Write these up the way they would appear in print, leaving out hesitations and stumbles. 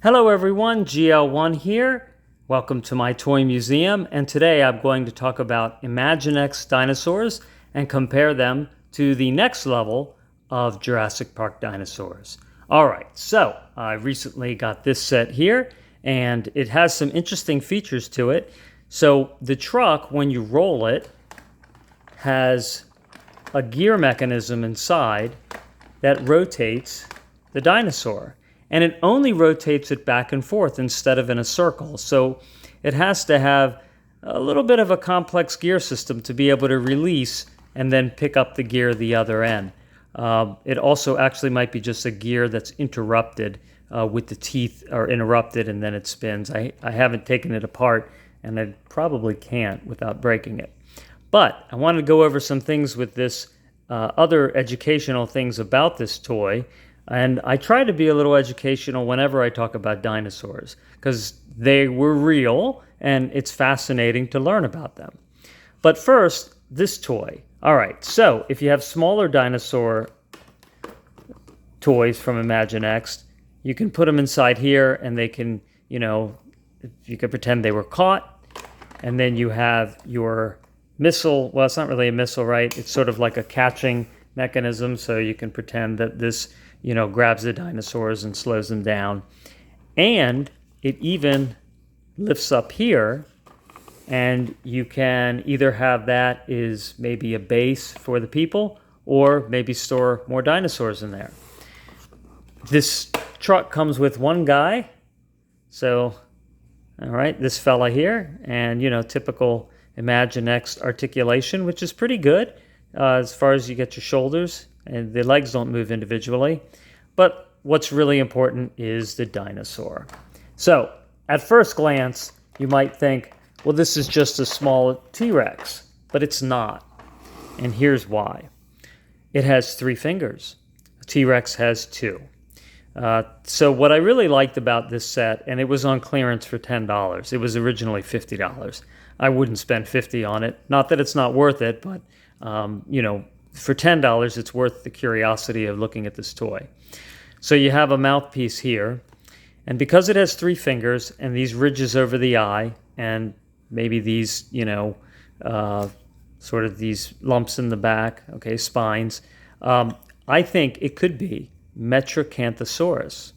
Hello everyone, GL1 here. Welcome to my toy museum, and today I'm going to talk about Imaginext dinosaurs and compare them to the next level of Jurassic Park dinosaurs. Alright, so I recently got this set here, and it has some interesting features to it. So the truck, when you roll it, has a gear mechanism inside that rotates the dinosaur. And it only rotates it back and forth instead of in a circle. So it has to have a little bit of a complex gear system to be able to release and then pick up the gear the other end. It also actually might be just a gear that's interrupted with the teeth are interrupted and then it spins. I haven't taken it apart and I probably can't without breaking it. But I wanted to go over some things with this, other educational things about this toy. And I try to be a little educational whenever I talk about dinosaurs because they were real and it's fascinating to learn about them. But first, this toy. All right, so if you have smaller dinosaur toys from Imaginext, you can put them inside here and they can, you can pretend they were caught. And then you have your missile. Well, it's not really a missile, right? It's sort of like a catching mechanism. So you can pretend that this grabs the dinosaurs and slows them down. And it even lifts up here, and you can either have that is maybe a base for the people, or maybe store more dinosaurs in there. This truck comes with one guy. So, all right, this fella here, and typical Imaginext articulation, which is pretty good as far as you get your shoulders. And the legs don't move individually. But what's really important is the dinosaur. So, at first glance, you might think, well, this is just a small T-Rex. But it's not. And here's why. It has 3 fingers. A T-Rex has 2. So what I really liked about this set, and it was on clearance for $10. It was originally $50. I wouldn't spend $50 on it. Not that it's not worth it, but, for $10, it's worth the curiosity of looking at this toy. So you have a mouthpiece here, and because it has 3 fingers and these ridges over the eye, and maybe these, sort of these lumps in the back, okay, spines, I think it could be Metracanthosaurus,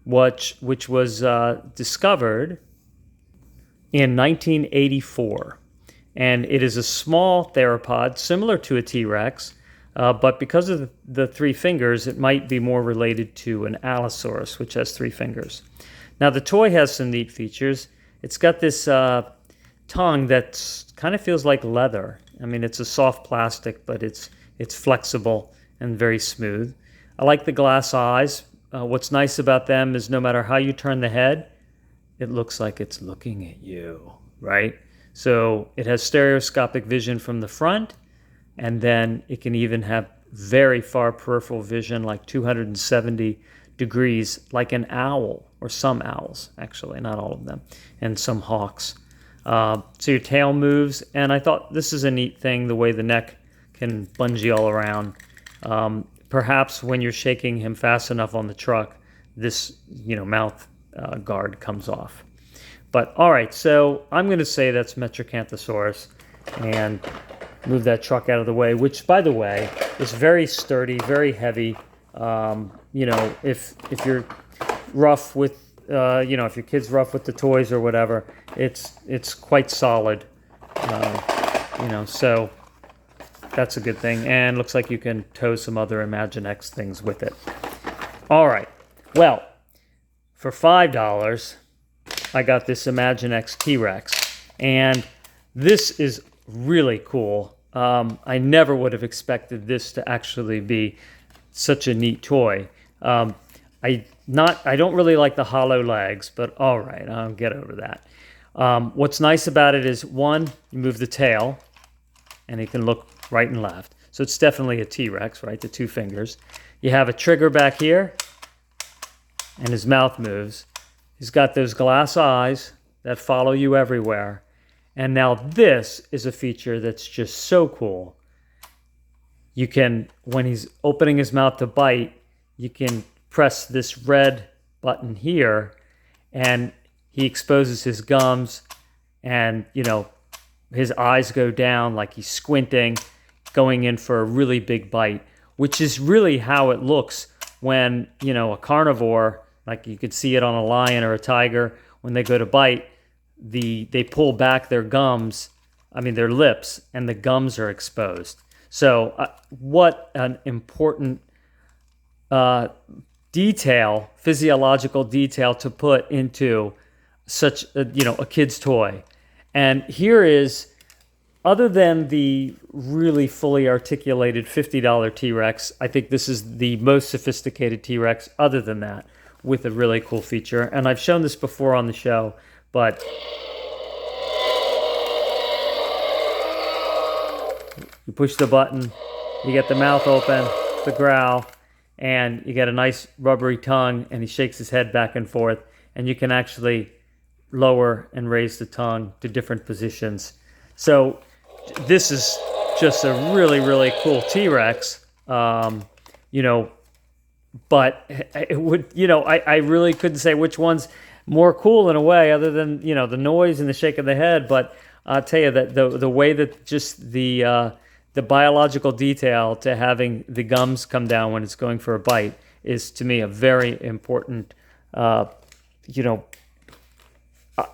which was discovered in 1984. And it is a small theropod, similar to a T-Rex, but because of the 3 fingers, it might be more related to an Allosaurus, which has 3 fingers. Now, the toy has some neat features. It's got this tongue that kind of feels like leather. I mean, it's a soft plastic, but it's flexible and very smooth. I like the glass eyes. What's nice about them is no matter how you turn the head, it looks like it's looking at you, right? So it has stereoscopic vision from the front, and then it can even have very far peripheral vision, like 270 degrees, like an owl, or some owls, actually, not all of them, and some hawks. So your tail moves, and I thought this is a neat thing, the way the neck can bungee all around. Perhaps when you're shaking him fast enough on the truck, this mouth guard comes off. But all right, so I'm going to say that's Metracanthosaurus and move that truck out of the way, which, by the way, is very sturdy, very heavy. If you're rough with, if your kid's rough with the toys or whatever, it's quite solid. So that's a good thing. And looks like you can tow some other Imaginext things with it. All right, well, for $5, I got this Imaginext T-Rex, and this is really cool. I never would have expected this to actually be such a neat toy. I don't really like the hollow legs, but all right, I'll get over that. What's nice about it is, one, you move the tail, and it can look right and left. So it's definitely a T-Rex, right? The 2 fingers. You have a trigger back here, and his mouth moves. He's got those glass eyes that follow you everywhere. And now this is a feature that's just so cool. You can, when he's opening his mouth to bite, you can press this red button here, and he exposes his gums, and his eyes go down like he's squinting, going in for a really big bite, which is really how it looks when a carnivore, like you could see it on a lion or a tiger, when they go to bite, they pull back their gums, their lips, and the gums are exposed. So what an important detail, physiological detail, to put into such a kid's toy. And here is, other than the really fully articulated $50 T-Rex, I think this is the most sophisticated T-Rex other than that, with a really cool feature. And I've shown this before on the show, but you push the button, you get the mouth open, the growl, and you get a nice rubbery tongue, and he shakes his head back and forth, and you can actually lower and raise the tongue to different positions. So this is just a really, really cool T-Rex, but it would, I really couldn't say which one's more cool in a way, other than, the noise and the shake of the head. But I'll tell you that the way that just the biological detail to having the gums come down when it's going for a bite is, to me, a very important,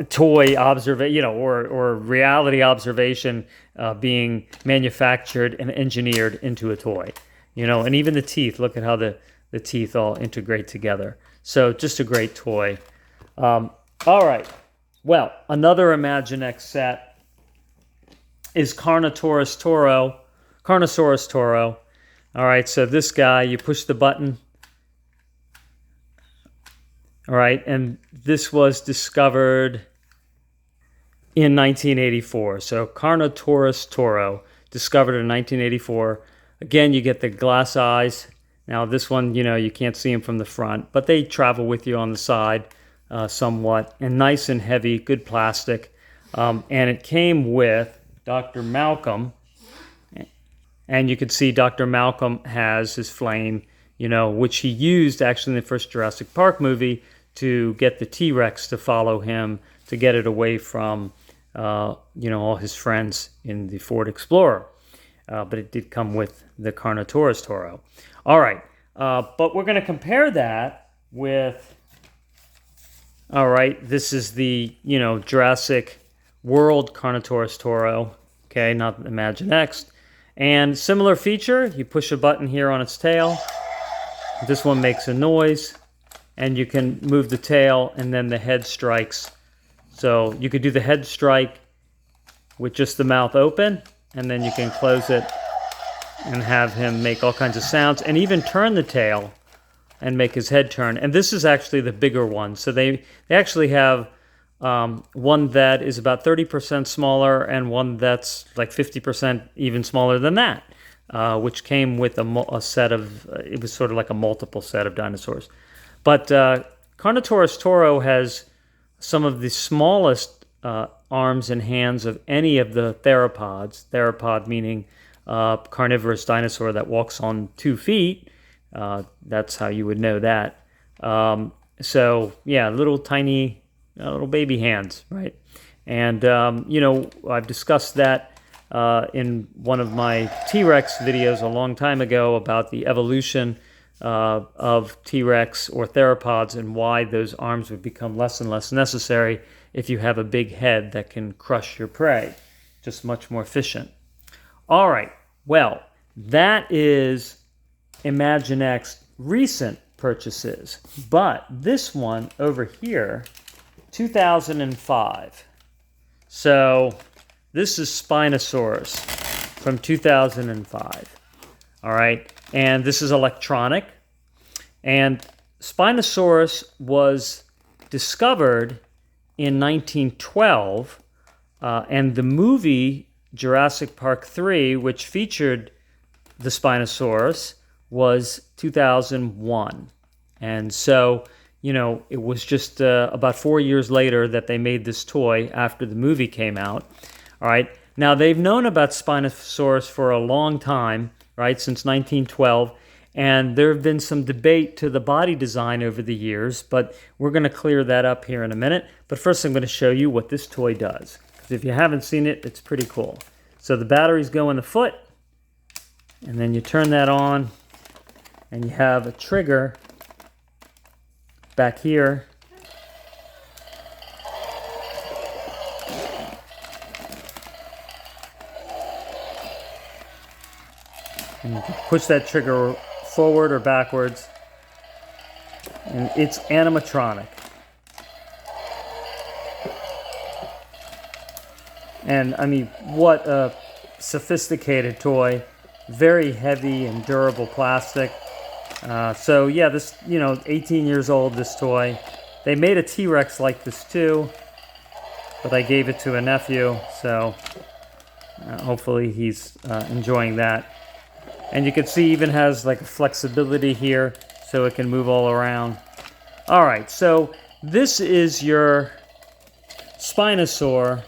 toy observation, or reality observation being manufactured and engineered into a toy, and even the teeth. Look at how the teeth all integrate together. So just a great toy. All right. Well, another Imaginext set is Carnotaurus Toro. Carnosaurus Toro. All right, so this guy, you push the button. All right, and this was discovered in 1984. So Carnotaurus Toro, discovered in 1984. Again, you get the glass eyes. Now this one, you can't see them from the front, but they travel with you on the side somewhat, and nice and heavy, good plastic. And it came with Dr. Malcolm. And you can see Dr. Malcolm has his flame, which he used actually in the first Jurassic Park movie to get the T-Rex to follow him, to get it away from, all his friends in the Ford Explorer. But it did come with the Carnotaurus Toro. All right, but we're going to compare that with, all right, this is the, Jurassic World Carnotaurus Toro, okay, not Imaginext. And similar feature, you push a button here on its tail. This one makes a noise, and you can move the tail, and then the head strikes. So you could do the head strike with just the mouth open, and then you can close it and have him make all kinds of sounds, and even turn the tail and make his head turn. And this is actually the bigger one. So they actually have one that is about 30% smaller, and one that's like 50% even smaller than that, which came with a set of, it was sort of like a multiple set of dinosaurs. But Carnotaurus Toro has some of the smallest arms and hands of any of the theropods. Theropod meaning carnivorous dinosaur that walks on 2 feet. That's how you would know that. So yeah, little tiny, little baby hands, right? And I've discussed that in one of my T-Rex videos a long time ago about the evolution of T-Rex or theropods, and why those arms would become less and less necessary if you have a big head that can crush your prey. Just much more efficient. All right, well, that is Imaginext recent purchases. But this one over here, 2005. So this is Spinosaurus from 2005. All right, and this is electronic. And Spinosaurus was discovered in 1912, and the movie Jurassic Park 3, which featured the Spinosaurus, was 2001. And so, it was just about 4 years later that they made this toy after the movie came out. All right, now they've known about Spinosaurus for a long time, right, since 1912. And there have been some debate to the body design over the years, but we're going to clear that up here in a minute. But first I'm going to show you what this toy does. Because if you haven't seen it, it's pretty cool. So the batteries go in the foot, and then you turn that on, and you have a trigger back here. And you can push that trigger forward or backwards, and it's animatronic. And I mean, what a sophisticated toy. Very heavy and durable plastic. So yeah, this, 18 years old, this toy. They made a T-Rex like this too, but I gave it to a nephew, so hopefully he's enjoying that. And you can see even has like a flexibility here, so it can move all around. All right, so this is your Spinosaur.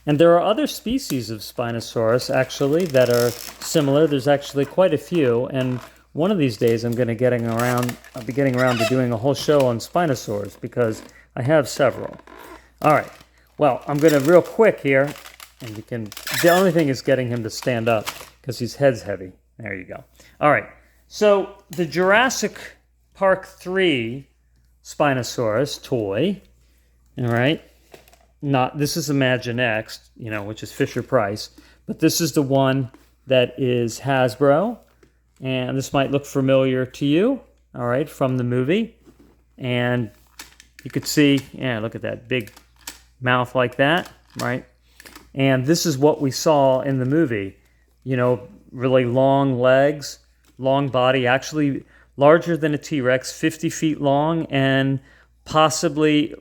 And there are other species of Spinosaurus, actually, that are similar. There's actually quite a few, and one of these days I'll be getting around to doing a whole show on Spinosaurs, because I have several. All right, well, I'm going to real quick here, and the only thing is getting him to stand up, because his head's heavy. There you go. All right, so the Jurassic Park 3 Spinosaurus toy, all right, this is Imaginext, which is Fisher Price, but this is the one that is Hasbro, and this might look familiar to you, all right, from the movie. And you could see, look at that big mouth like that, right? And this is what we saw in the movie, really long legs, long body, actually larger than a T-Rex, 50 feet long, and possibly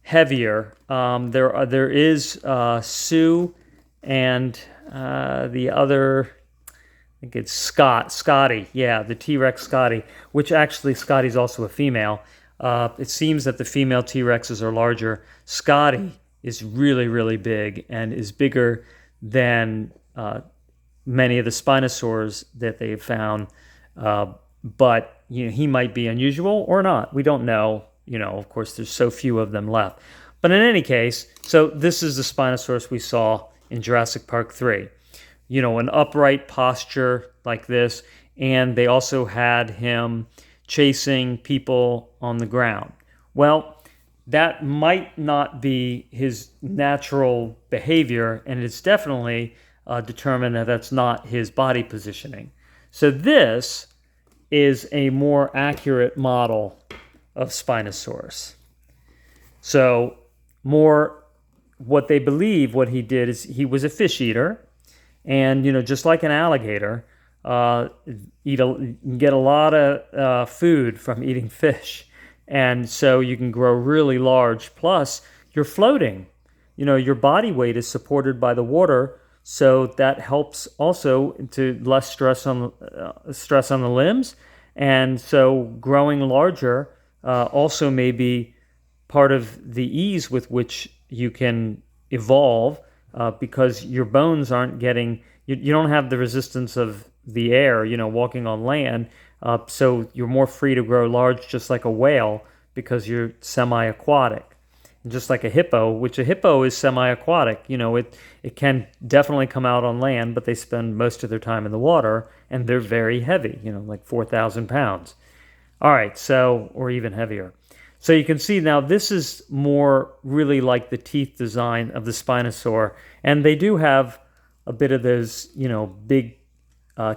heavier. There is Sue and the other, I think it's Scotty. Yeah, the T-Rex Scotty, which actually Scotty's also a female. It seems that the female T-Rexes are larger. Scotty is really, really big and is bigger than many of the Spinosaurs that they've found. But he might be unusual or not. We don't know. Of course, there's so few of them left. But in any case, so this is the Spinosaurus we saw in Jurassic Park 3. An upright posture like this, and they also had him chasing people on the ground. Well, that might not be his natural behavior, and it's definitely determined that that's not his body positioning. So this is a more accurate model of Spinosaurus. So what they believe what he did is he was a fish eater, and just like an alligator, you can get a lot of food from eating fish, and so you can grow really large. Plus, you're floating. Your body weight is supported by the water, so that helps also to less stress on the limbs, and so growing larger also may be part of the ease with which you can evolve, because your bones aren't getting, you don't have the resistance of the air, walking on land, so you're more free to grow large, just like a whale, because you're semi-aquatic. And just like a hippo, which a hippo is semi-aquatic, it can definitely come out on land, but they spend most of their time in the water, and they're very heavy, like 4,000 pounds. All right, or even heavier. So you can see now this is more really like the teeth design of the Spinosaur, and they do have a bit of those, big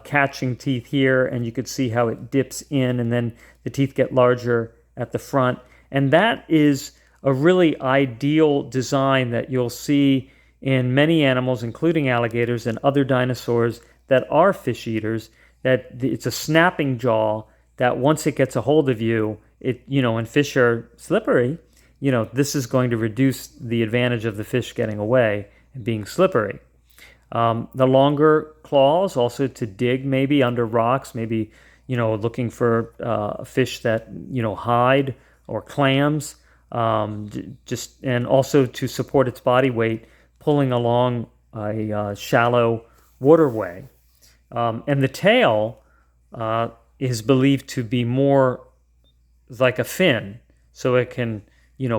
catching teeth here, and you could see how it dips in, and then the teeth get larger at the front. And that is a really ideal design that you'll see in many animals, including alligators and other dinosaurs that are fish eaters, that it's a snapping jaw that once it gets a hold of you, and fish are slippery, this is going to reduce the advantage of the fish getting away and being slippery. The longer claws also to dig maybe under rocks, maybe, looking for fish that, hide, or clams, and also to support its body weight, pulling along a shallow waterway. And the tail is believed to be more like a fin, so it can,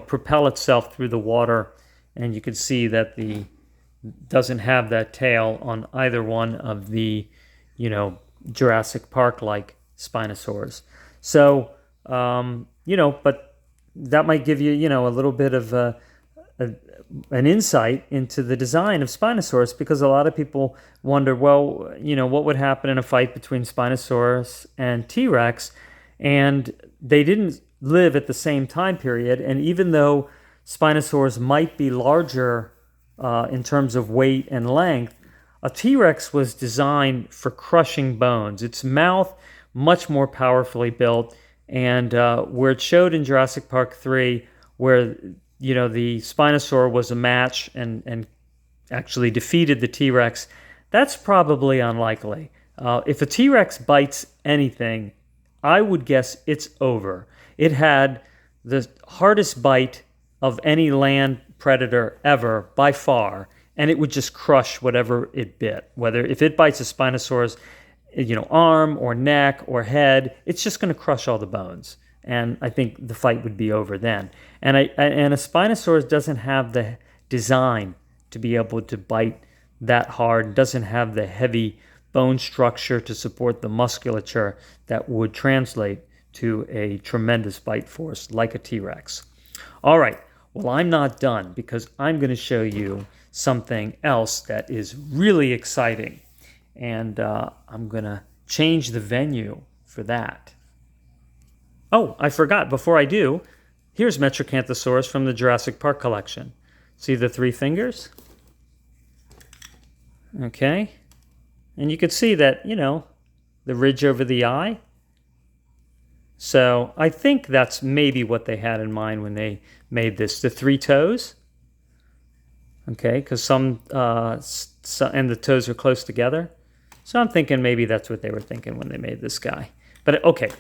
propel itself through the water. And you can see that the doesn't have that tail on either one of the, Jurassic Park-like Spinosaurs. So, but that might give you, a little bit of an insight into the design of Spinosaurus, because a lot of people wonder, well, what would happen in a fight between Spinosaurus and T-Rex? And they didn't live at the same time period. And even though Spinosaurus might be larger in terms of weight and length, a T-Rex was designed for crushing bones. Its mouth much more powerfully built, and where it showed in Jurassic Park 3, where the Spinosaur was a match and actually defeated the T-Rex, that's probably unlikely. If a T-Rex bites anything, I would guess it's over. It had the hardest bite of any land predator ever, by far, and it would just crush whatever it bit. Whether if it bites a Spinosaurus, arm or neck or head, it's just going to crush all the bones. And I think the fight would be over then. And a Spinosaurus doesn't have the design to be able to bite that hard, doesn't have the heavy bone structure to support the musculature that would translate to a tremendous bite force like a T-Rex. All right, well, I'm not done, because I'm going to show you something else that is really exciting. And I'm going to change the venue for that. Oh, I forgot. Before I do, here's Metracanthosaurus from the Jurassic Park collection. See the 3 fingers? Okay. And you can see that, the ridge over the eye. So I think that's maybe what they had in mind when they made this. The 3 toes. Okay, because some and the toes are close together. So I'm thinking maybe that's what they were thinking when they made this guy. But okay,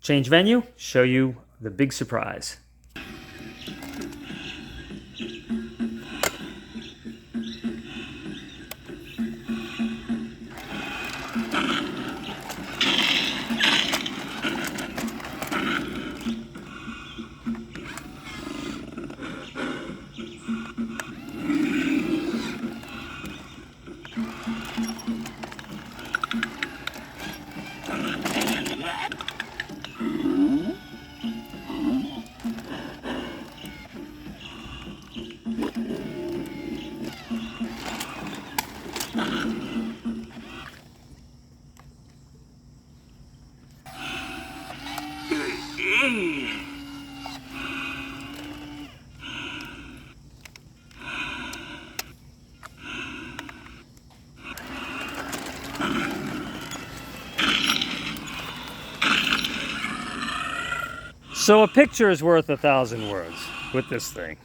change venue, show you the big surprise. So a picture is worth 1,000 words with this thing.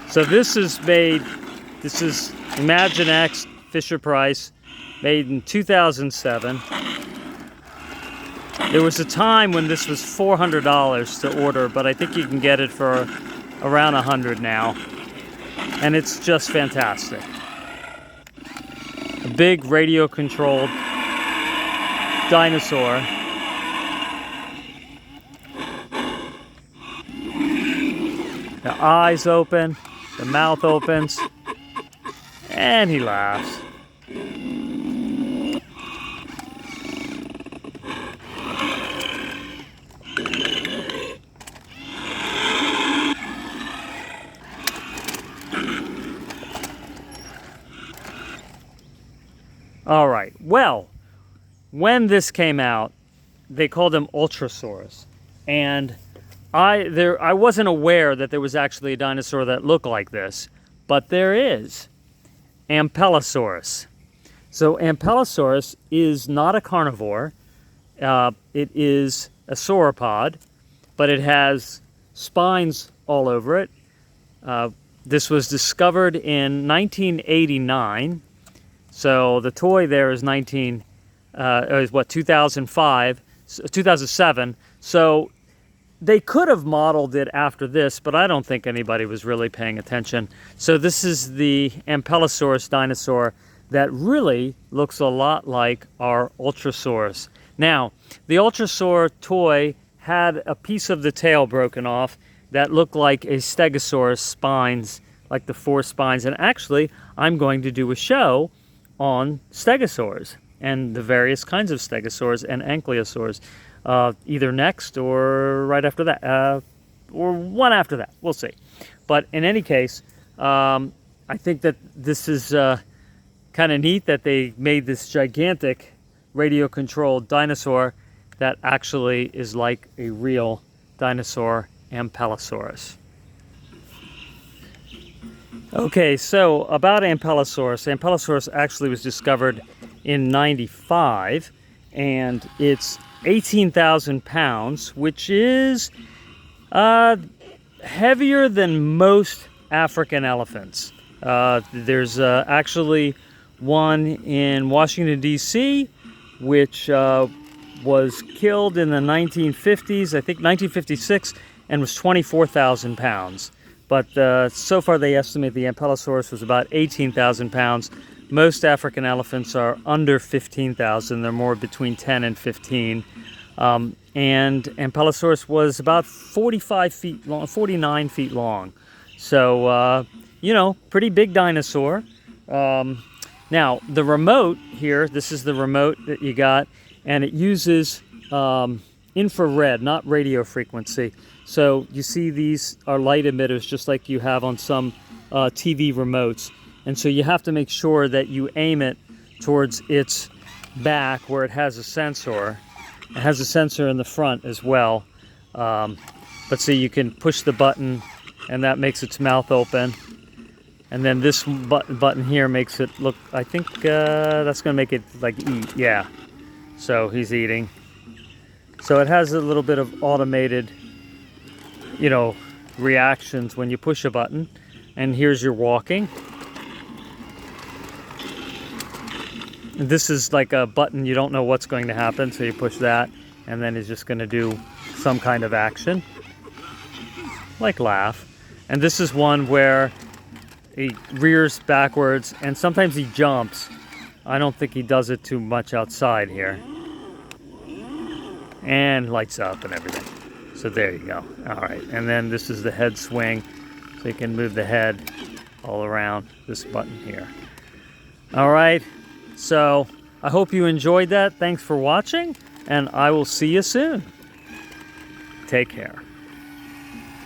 So this is Imaginext Fisher-Price, made in 2007. There was a time when this was $400 to order, but I think you can get it for around $100 now. And it's just fantastic. A big radio-controlled dinosaur. The eyes open, the mouth opens, and he laughs. All right, well, when this came out, they called him Ultrasaurus. And I wasn't aware that there was actually a dinosaur that looked like this, but there is. Ampelosaurus. So Ampelosaurus is not a carnivore. It is a sauropod, but it has spines all over it. This was discovered in 1989. So the toy there is 2007. So they could have modeled it after this, but I don't think anybody was really paying attention. So this is the Ampelosaurus dinosaur that really looks a lot like our Ultrasaurus. Now, the Ultrasaur toy had a piece of the tail broken off that looked like a Stegosaurus spines, like the 4 spines. And actually, I'm going to do a show on stegosaurs and the various kinds of stegosaurs and ankylosaurs, either next or right after that, or one after that. We'll see. But in any case, I think that this is kind of neat that they made this gigantic radio-controlled dinosaur that actually is like a real dinosaur, Ampelosaurus. Okay, so about Ampelosaurus. Ampelosaurus actually was discovered in '95, and it's 18,000 pounds, which is heavier than most African elephants. There's actually one in Washington, D.C., which was killed in the 1950s, I think 1956, and was 24,000 pounds. But so far they estimate the Ampelosaurus was about 18,000 pounds. Most African elephants are under 15,000. They're more between 10 and 15. And Ampelosaurus was about 45 feet long, 49 feet long. So, you know, pretty big dinosaur. Now, the remote here, this is the remote that you got, and it uses infrared, not radio frequency. So you see these are light emitters just like you have on some TV remotes. And so you have to make sure that you aim it towards its back where it has a sensor. It has a sensor in the front as well. But see, you can push the button and that makes its mouth open. And then this button here makes it look, I think that's going to make it like eat. Yeah. So he's eating. So it has a little bit of automated, you know, reactions when you push a button. And here's your walking. And this is like a button, you don't know what's going to happen, so you push that, and then it's just going to do some kind of action, like laugh. And this is one where he rears backwards, and sometimes he jumps. I don't think he does it too much outside here. And lights up and everything. So there you go. All right, and then this is the head swing, so you can move the head all around this button here. All right, so I hope you enjoyed that. Thanks for watching, and I will see you soon. Take care.